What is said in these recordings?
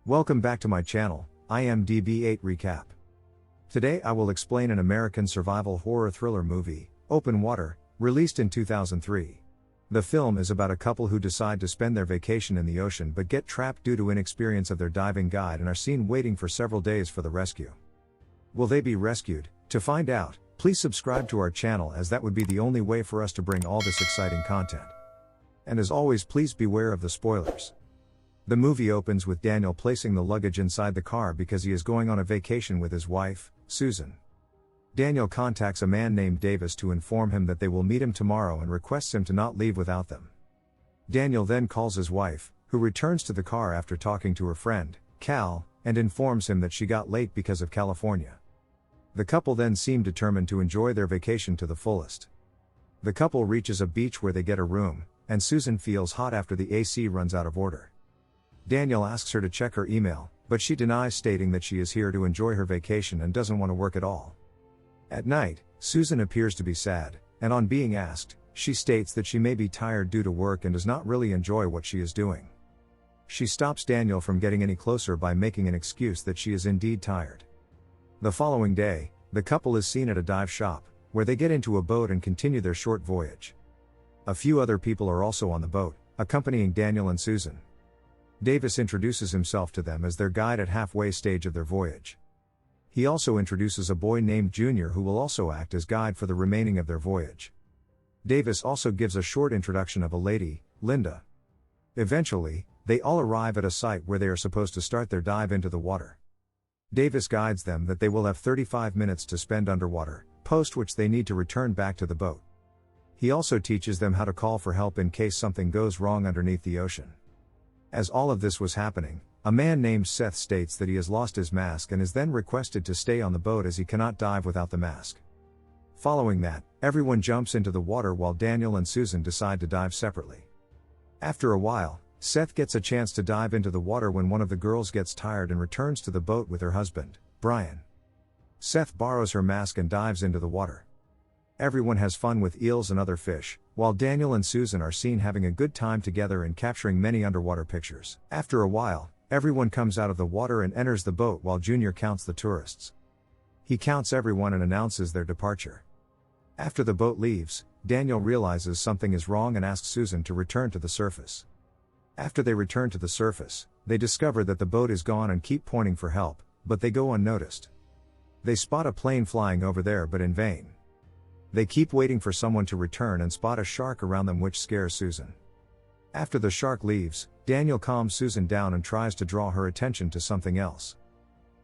Welcome back to my channel, IMDb 8 Recap. Today I will explain an American survival horror thriller movie, Open Water, released in 2003. The film is about a couple who decide to spend their vacation in the ocean but get trapped due to inexperience of their diving guide and are seen waiting for several days for the rescue. Will they be rescued? To find out, please subscribe to our channel, as that would be the only way for us to bring all this exciting content. And as always, please beware of the spoilers. The movie opens with Daniel placing the luggage inside the car because he is going on a vacation with his wife, Susan. Daniel contacts a man named Davis to inform him that they will meet him tomorrow and requests him to not leave without them. Daniel then calls his wife, who returns to the car after talking to her friend, Cal, and informs him that she got late because of California. The couple then seem determined to enjoy their vacation to the fullest. The couple reaches a beach where they get a room, and Susan feels hot after the AC runs out of order. Daniel asks her to check her email, but she denies, stating that she is here to enjoy her vacation and doesn't want to work at all. At night, Susan appears to be sad, and on being asked, she states that she may be tired due to work and does not really enjoy what she is doing. She stops Daniel from getting any closer by making an excuse that she is indeed tired. The following day, the couple is seen at a dive shop, where they get into a boat and continue their short voyage. A few other people are also on the boat, accompanying Daniel and Susan. Davis introduces himself to them as their guide at halfway stage of their voyage. He also introduces a boy named Junior who will also act as guide for the remaining of their voyage. Davis also gives a short introduction of a lady, Linda. Eventually, they all arrive at a site where they are supposed to start their dive into the water. Davis guides them that they will have 35 minutes to spend underwater, post which they need to return back to the boat. He also teaches them how to call for help in case something goes wrong underneath the ocean. As all of this was happening, a man named Seth states that he has lost his mask and is then requested to stay on the boat as he cannot dive without the mask. Following that, everyone jumps into the water while Daniel and Susan decide to dive separately. After a while, Seth gets a chance to dive into the water when one of the girls gets tired and returns to the boat with her husband, Brian. Seth borrows her mask and dives into the water. Everyone has fun with eels and other fish, while Daniel and Susan are seen having a good time together and capturing many underwater pictures. After a while, everyone comes out of the water and enters the boat while Junior counts the tourists. He counts everyone and announces their departure. After the boat leaves, Daniel realizes something is wrong and asks Susan to return to the surface. After they return to the surface, they discover that the boat is gone and keep pointing for help, but they go unnoticed. They spot a plane flying over there, but in vain. They keep waiting for someone to return and spot a shark around them, which scares Susan. After the shark leaves, Daniel calms Susan down and tries to draw her attention to something else.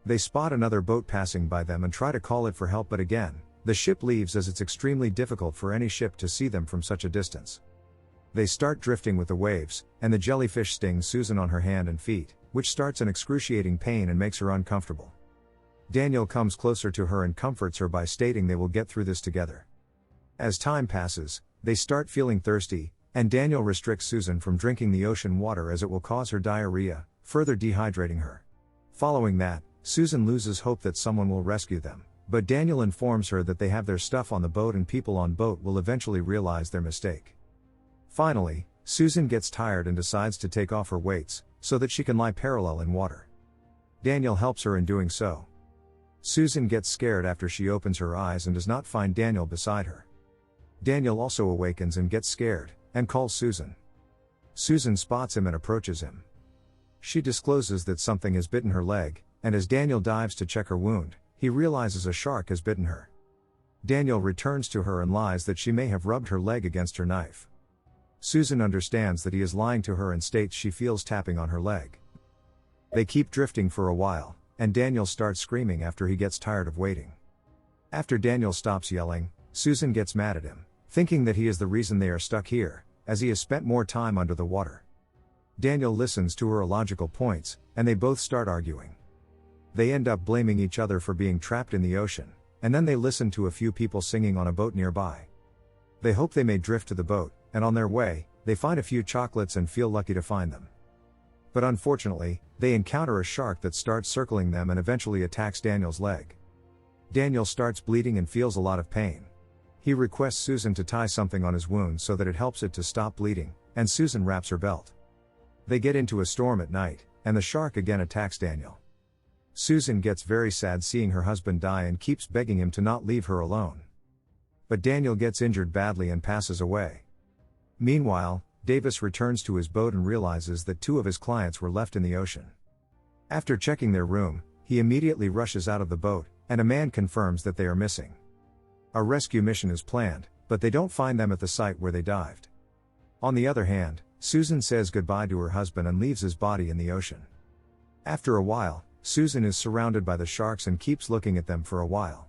They spot another boat passing by them and try to call it for help, but again, the ship leaves as it's extremely difficult for any ship to see them from such a distance. They start drifting with the waves, and the jellyfish stings Susan on her hand and feet, which starts an excruciating pain and makes her uncomfortable. Daniel comes closer to her and comforts her by stating they will get through this together. As time passes, they start feeling thirsty, and Daniel restricts Susan from drinking the ocean water as it will cause her diarrhea, further dehydrating her. Following that, Susan loses hope that someone will rescue them, but Daniel informs her that they have their stuff on the boat and people on boat will eventually realize their mistake. Finally, Susan gets tired and decides to take off her weights, so that she can lie parallel in water. Daniel helps her in doing so. Susan gets scared after she opens her eyes and does not find Daniel beside her. Daniel also awakens and gets scared, and calls Susan. Susan spots him and approaches him. She discloses that something has bitten her leg, and as Daniel dives to check her wound, he realizes a shark has bitten her. Daniel returns to her and lies that she may have rubbed her leg against her knife. Susan understands that he is lying to her and states she feels tapping on her leg. They keep drifting for a while, and Daniel starts screaming after he gets tired of waiting. After Daniel stops yelling, Susan gets mad at him, thinking that he is the reason they are stuck here, as he has spent more time under the water. Daniel listens to her illogical points, and they both start arguing. They end up blaming each other for being trapped in the ocean, and then they listen to a few people singing on a boat nearby. They hope they may drift to the boat, and on their way, they find a few chocolates and feel lucky to find them. But unfortunately, they encounter a shark that starts circling them and eventually attacks Daniel's leg. Daniel starts bleeding and feels a lot of pain. He requests Susan to tie something on his wound so that it helps it to stop bleeding, and Susan wraps her belt. They get into a storm at night, and the shark again attacks Daniel. Susan gets very sad seeing her husband die and keeps begging him to not leave her alone. But Daniel gets injured badly and passes away. Meanwhile, Davis returns to his boat and realizes that 2 of his clients were left in the ocean. After checking their room, he immediately rushes out of the boat, and a man confirms that they are missing. A rescue mission is planned, but they don't find them at the site where they dived. On the other hand, Susan says goodbye to her husband and leaves his body in the ocean. After a while, Susan is surrounded by the sharks and keeps looking at them for a while.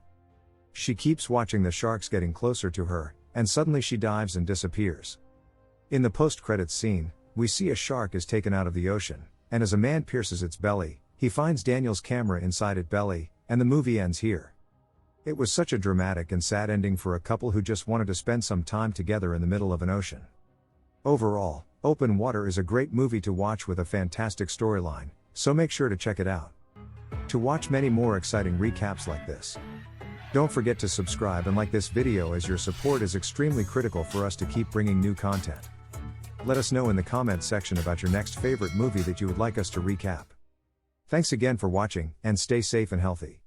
She keeps watching the sharks getting closer to her, and suddenly she dives and disappears. In the post-credits scene, we see a shark is taken out of the ocean, and as a man pierces its belly, he finds Daniel's camera inside its belly, and the movie ends here. It was such a dramatic and sad ending for a couple who just wanted to spend some time together in the middle of an ocean. Overall, Open Water is a great movie to watch with a fantastic storyline, so make sure to check it out. To watch many more exciting recaps like this, don't forget to subscribe and like this video, as your support is extremely critical for us to keep bringing new content. Let us know in the comments section about your next favorite movie that you would like us to recap. Thanks again for watching, and stay safe and healthy.